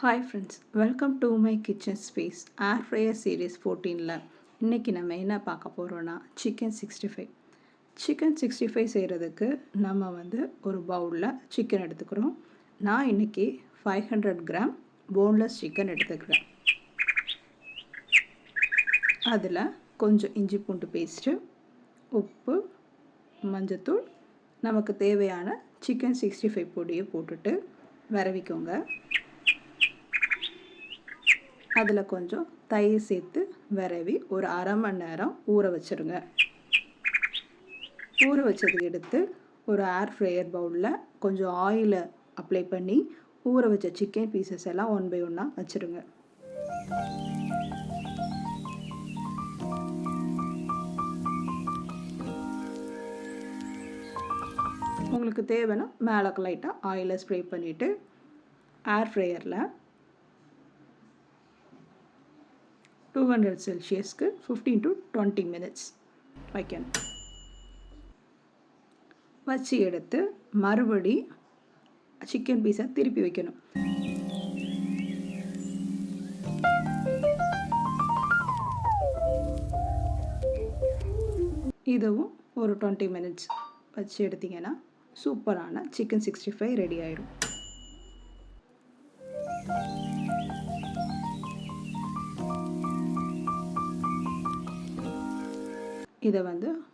Hi friends, welcome to my kitchen space. Air fryer series 14ல் இன்றைக்கி நம்ம என்ன பார்க்க போகிறோன்னா சிக்கன் 65. சிக்கன் 65 செய்கிறதுக்கு நம்ம ஒரு பவுலில் சிக்கன் எடுத்துக்கிறோம். நான் இன்றைக்கி 500 கிராம் போன்லெஸ் சிக்கன் எடுத்துக்கிறேன். அதில் கொஞ்சம் இஞ்சி பூண்டு பேஸ்ட்டு, உப்பு, மஞ்சத்தூள், நமக்கு தேவையான சிக்கன் 65 பொடியை போட்டுட்டு விரவிக்கோங்க. அதில் கொஞ்சம் தயிர் சேர்த்து விரவி ஒரு அரை மணி நேரம் ஊற வச்சுருங்க. ஊற வச்சது எடுத்து ஒரு ஏர் ஃப்ரையர் பவுலில் கொஞ்சம் ஆயிலை அப்ளை பண்ணி ஊற வச்ச சிக்கன் பீசஸ் எல்லாம் 1 by 1 வச்சுருங்க. உங்களுக்கு தேவைன்னா மேலே லைட்டாக ஆயிலை ஸ்ப்ரே பண்ணிவிட்டு ஏர் ஃப்ரையரில் 200 செல்சியஸ்க்கு 15 to 20 minutes வைக்கணும். வச்சு எடுத்து மறுபடி சிக்கன் பீஸை திருப்பி வைக்கணும். இதுவும் ஒரு 20 minutes வச்சு எடுத்திங்கன்னா சூப்பரான சிக்கன் 65 ரெடி ஆயிடும். இதை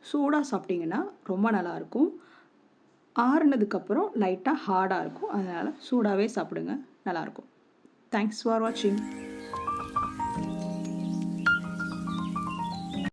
சூடாக சாப்பிட்டிங்கன்னா ரொம்ப நல்லாயிருக்கும். ஆறுனதுக்கப்புறம் லைட்டாக ஹார்டாக இருக்கும். அதனால் சூடாகவே சாப்பிடுங்க, நல்லாயிருக்கும். தேங்க்ஸ் ஃபார் வாட்சிங்.